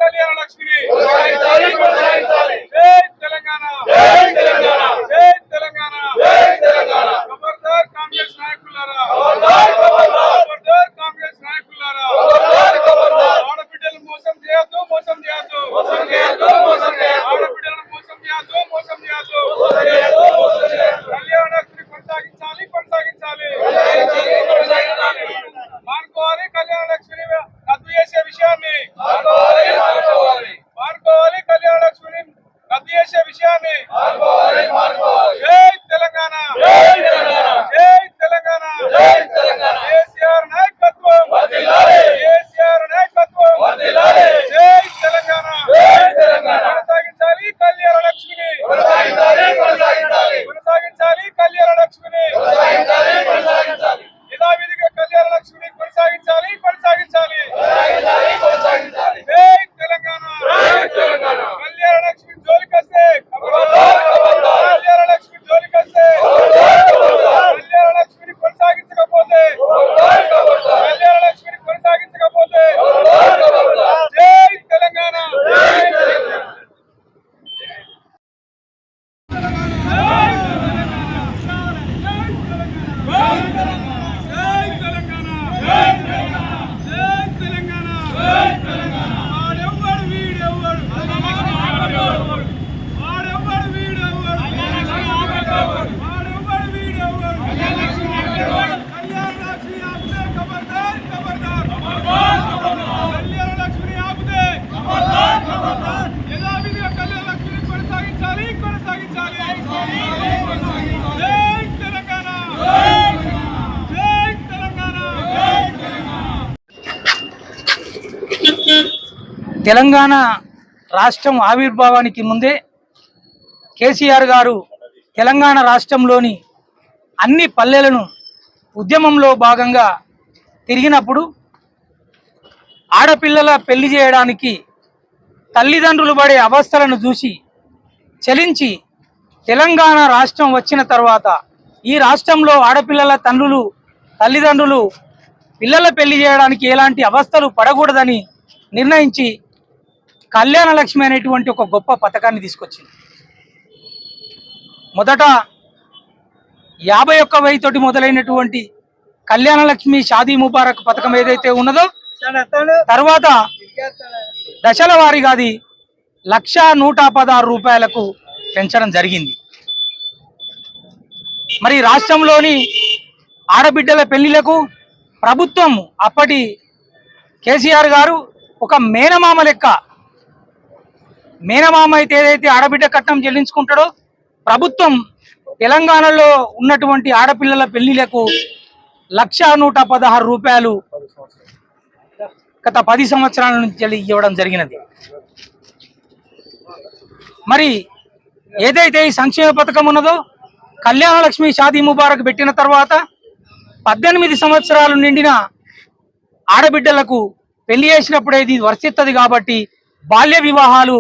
కళ్యాణ లక్ష్మిని తెలంగాణ తెలంగాణ ఖబర్దార్ కాంగ్రెస్ నాయకులారా కాంగ్రెస్ నాయకులారా ఆడబిడ్డలు మోసం చేయొద్దు ఆడబిడ్డలను మోసం చేయొద్దు కళ్యాణ లక్ష్మి కొనసాగించాలి మానుకోవాలి కళ్యాణ లక్ష్మిని రద్దు చేసే విషయాన్ని మానుకోవాలి కళ్యాణ లక్ష్మిని రద్దు చేసే విషయాన్ని జై తెలంగాణ కేసీఆర్ నాయకత్వం జై తెలంగాణ కొనసాగించాలి కళ్యాణ లక్ష్మిని యథావిధిగా కళ్యాణ లక్ష్మిని కొనసాగించాలి జై తెలంగాణ కళ్యాణ లక్ష్మి జోలికొస్తే కళ్యాణ లక్ష్మిని కొనసాగించకపోతే జై తెలంగాణ తెలంగాణ రాష్ట్రం ఆవిర్భావానికి ముందే కేసీఆర్ గారు తెలంగాణ రాష్ట్రంలోని అన్ని పల్లెలను ఉద్యమంలో భాగంగా తిరిగినప్పుడు ఆడపిల్లల పెళ్లి చేయడానికి తల్లిదండ్రులు పడే అవస్థలను చూసి చలించి తెలంగాణ రాష్ట్రం వచ్చిన తర్వాత ఈ రాష్ట్రంలో ఆడపిల్లల తల్లిదండ్రులు పిల్లల పెళ్లి చేయడానికి ఎలాంటి అవస్థలు పడకూడదని నిర్ణయించి కళ్యాణ లక్ష్మి అనేటువంటి ఒక గొప్ప పథకాన్ని తీసుకొచ్చింది. మొదట 51,000 తోటి మొదలైనటువంటి కళ్యాణ లక్ష్మి షాదీ ముబారక్ పథకం ఏదైతే ఉన్నదో తర్వాత దశల వారీగా అది 1,116 రూపాయలకు పెంచడం జరిగింది. మరి రాష్ట్రంలోని ఆడబిడ్డల పెళ్లిలకు ప్రభుత్వం అప్పటి కేసీఆర్ గారు ఒక మేనమామ లెక్క, మేనమామ అయితే ఏదైతే ఆడబిడ్డ కట్నం చెల్లించుకుంటాడో ప్రభుత్వం తెలంగాణలో ఉన్నటువంటి ఆడపిల్లల పెళ్లిలకు 1,116 రూపాయలు గత 10 సంవత్సరాల నుంచి ఇవ్వడం జరిగినది. మరి ఏదైతే ఈ సంక్షేమ పథకం ఉన్నదో కళ్యాణ లక్ష్మి షాదీ ముబారక్ పెట్టిన తర్వాత 18 సంవత్సరాలు నిండిన ఆడబిడ్డలకు పెళ్లి చేసినప్పుడు ఇది వర్తిస్తుంది కాబట్టి బాల్య వివాహాలు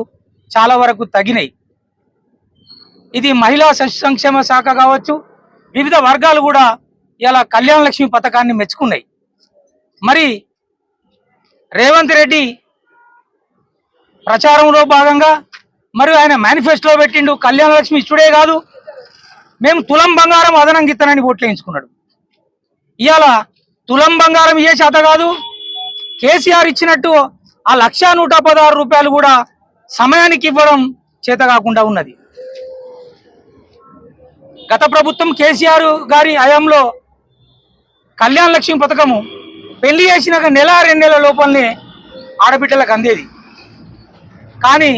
చాలా వరకు తగినాయి. ఇది మహిళా సంక్షేమ శాఖ కావచ్చు, వివిధ వర్గాలు కూడా ఇలా కళ్యాణ లక్ష్మి పథకాన్ని మెచ్చుకున్నాయి. మరి రేవంత్ రెడ్డి ప్రచారంలో భాగంగా మరియు ఆయన మేనిఫెస్టోలో పెట్టిండు కళ్యాణ లక్ష్మి ఇచ్చుడే కాదు మేము తులం బంగారం అదనంగా ఇస్తానని ఓట్లు వేయించుకున్నాడు. ఇవాళ తులం బంగారం ఏ చేత కాదు, కేసీఆర్ ఇచ్చినట్టు ఆ 1,116 రూపాయలు కూడా సమయానికి ఇవ్వడం చేత కాకుండా ఉన్నది. గత ప్రభుత్వం కేసీఆర్ గారి హయాంలో కళ్యాణ లక్ష్మి పథకము పెళ్లి చేసినాక నెల 2 నెలల లోపలనే ఆడబిడ్డలకు అందేది. కానీ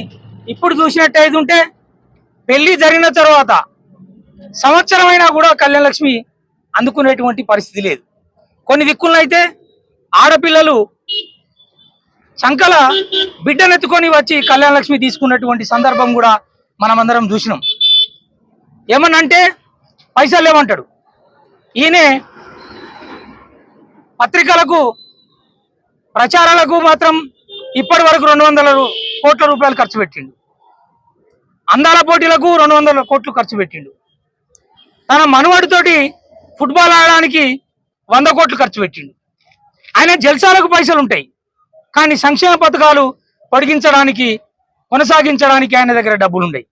ఇప్పుడు చూసినట్టయితే ఉంటే పెళ్లి జరిగిన తర్వాత సంవత్సరమైనా కూడా కళ్యాణ లక్ష్మి అందుకునేటువంటి పరిస్థితి లేదు. కొన్ని దిక్కులైతే ఆడపిల్లలు చంకల బిడ్డనెత్తుకొని వచ్చి కళ్యాణ లక్ష్మి తీసుకున్నటువంటి సందర్భం కూడా మనమందరం చూసినాం. ఏమనంటే పైసలు లేవంటాడు. ఈయనే పత్రికలకు ప్రచారాలకు మాత్రం ఇప్పటి వరకు 200 కోట్ల రూపాయలు ఖర్చు పెట్టిండు. అందాల పోటీలకు 200 కోట్లు ఖర్చు పెట్టిండు. తన మనవడితోటి ఫుట్బాల్ ఆడడానికి 100 కోట్లు ఖర్చు పెట్టిండు. ఆయన జల్సాలకు పైసలు ఉంటాయి, కానీ సంక్షేమ పథకాలు పొడిగించడానికి కొనసాగించడానికి ఆయన దగ్గర డబ్బులు ఉన్నాయి.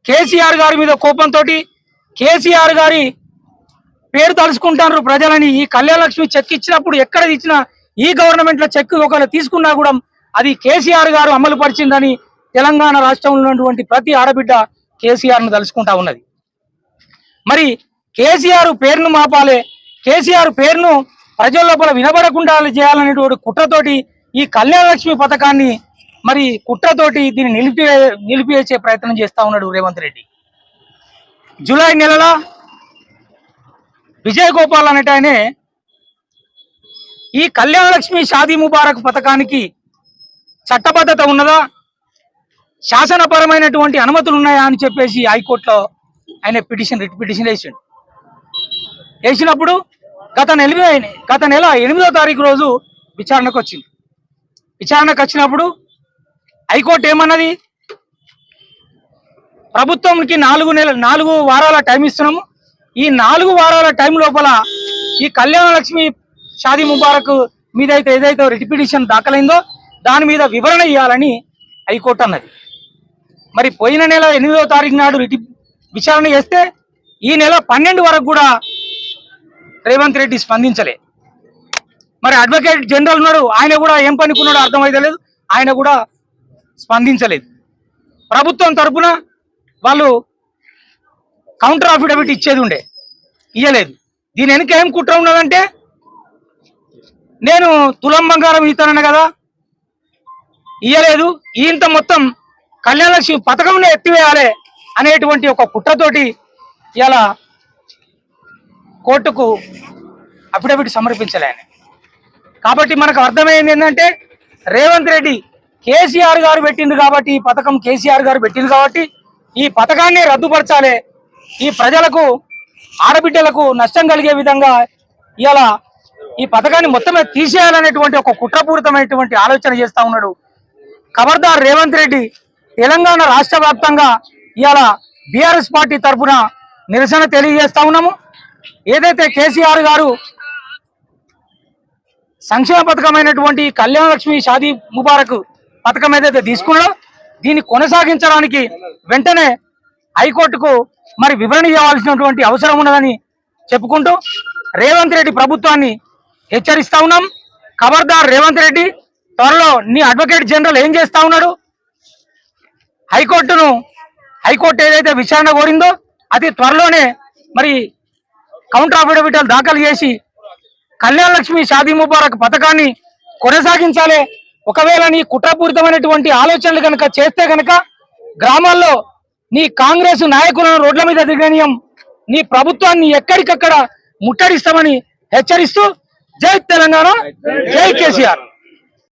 కేసీఆర్ గారి మీద కోపంతో కేసీఆర్ గారి పేరు తలుచుకుంటారు ప్రజలని. ఈ కళ్యాణ లక్ష్మి చెక్ ఇచ్చినప్పుడు ఎక్కడ ఇచ్చినా ఈ గవర్నమెంట్ లో చెక్ ఒకవేళ తీసుకున్నా కూడా అది కేసీఆర్ గారు అమలు పరిచిందని తెలంగాణ రాష్ట్రంలో ఉన్నటువంటి ప్రతి ఆడబిడ్డ కేసీఆర్ ను తలుచుకుంటా ఉన్నది. మరి కేసీఆర్ పేరును మాపాలే, కేసీఆర్ పేరును ప్రజల లోపల వినబడకుండా చేయాలనేటువంటి కుట్రతోటి ఈ కళ్యాణ లక్ష్మి పథకాన్ని మరి కుట్రతోటి దీన్ని నిలిపివేసే ప్రయత్నం చేస్తా ఉన్నాడు రేవంత్ రెడ్డి. జూలై నెలలో విజయ్ గోపాల్ అనేట ఆయనే ఈ కళ్యాణ లక్ష్మి షాదీ ముబారక్ పథకానికి చట్టబద్ధత ఉన్నదా, శాసనపరమైనటువంటి అనుమతులు ఉన్నాయా అని చెప్పేసి హైకోర్టులో ఆయన రిట్ పిటిషన్ వేసినప్పుడు గత నెల 8వ తారీఖు రోజు విచారణకు వచ్చింది. విచారణకు వచ్చినప్పుడు హైకోర్టు ఏమన్నది, ప్రభుత్వంకి 4 వారాల టైం ఇస్తున్నాము. ఈ 4 వారాల టైం లోపల ఈ కళ్యాణ లక్ష్మి షాదీ ముబారక్ మీద అయితే ఏదైతే రిట్ పిటిషన్ దాఖలైందో దాని మీద వివరణ ఇవ్వాలని హైకోర్టు అన్నది. మరి పోయిన నెల 8వ తారీఖు నాడు విచారణ చేస్తే ఈ నెల 12 వరకు కూడా రేవంత్ రెడ్డి స్పందించలే. మరి అడ్వకేట్ జనరల్ ఉన్నాడు, ఆయన కూడా ఏం పనుకున్నాడో అర్థమైతలేదు, ఆయన కూడా స్పందించలేదు. ప్రభుత్వం తరపున వాళ్ళు కౌంటర్ అఫిడవిట్ ఇచ్చేది ఉండే, ఇయ్యలేదు. దీని వెనుక ఏం కుట్ర ఉన్నదంటే, నేను తులం బంగారం ఇస్తానన్న కదా, ఇయ్యలేదు, ఈయంత మొత్తం కళ్యాణ లక్ష్మి పథకంలో ఎత్తివేయాలి అనేటువంటి ఒక కుట్రతోటి ఇలా కోర్టుకు అఫిడవిట్ సమర్పించలే ఆయన. కాబట్టి మనకు అర్థమైంది ఏంటంటే, రేవంత్ రెడ్డి కేసీఆర్ గారు పెట్టింది కాబట్టి, ఈ పథకం కేసీఆర్ గారు పెట్టింది కాబట్టి ఈ పథకాన్ని రద్దుపరచాలి, ఈ ప్రజలకు ఆడబిడ్డలకు నష్టం కలిగే విధంగా ఇలా ఈ పథకాన్ని మొత్తమే తీసేయాలనేటువంటి ఒక కుట్రపూరితమైనటువంటి ఆలోచన చేస్తా ఉన్నాడు. ఖబర్దార్ రేవంత్ రెడ్డి. తెలంగాణ రాష్ట్ర వ్యాప్తంగా ఇవాళ బీఆర్ఎస్ పార్టీ తరఫున నిరసన తెలియజేస్తా ఉన్నాము. ఏదైతే కేసీఆర్ గారు సంక్షేమ పథకమైనటువంటి కళ్యాణ లక్ష్మి షాదీ ముబారక్ పథకం ఏదైతే తీసుకున్నాడో దీన్ని కొనసాగించడానికి వెంటనే హైకోర్టుకు మరి వివరణ ఇవ్వాల్సినటువంటి అవసరం ఉన్నదని చెప్పుకుంటూ రేవంత్ రెడ్డి ప్రభుత్వాన్ని హెచ్చరిస్తా ఉన్నాం. ఖబర్దార్ రేవంత్ రెడ్డి, త్వరలో నీ అడ్వకేట్ జనరల్ ఏం చేస్తా ఉన్నాడు, హైకోర్టు ఏదైతే విచారణ కోరిందో అది త్వరలోనే మరి కౌంటర్ అఫిడవిట్ దాఖలు చేసి కళ్యాణ లక్ష్మి షాదీ ముబారక్ పథకాన్ని కొనసాగించాలి. ఒకవేళ నీ కుట్రపూరితమైనటువంటి ఆలోచనలు కనుక చేస్తే కనుక గ్రామాల్లో నీ కాంగ్రెస్ నాయకులను రోడ్ల మీద దిగనీయం, నీ ప్రభుత్వాన్ని ఎక్కడికక్కడ ముట్టడిస్తామని హెచ్చరిస్తూ జై తెలంగాణ, జై కేసీఆర్.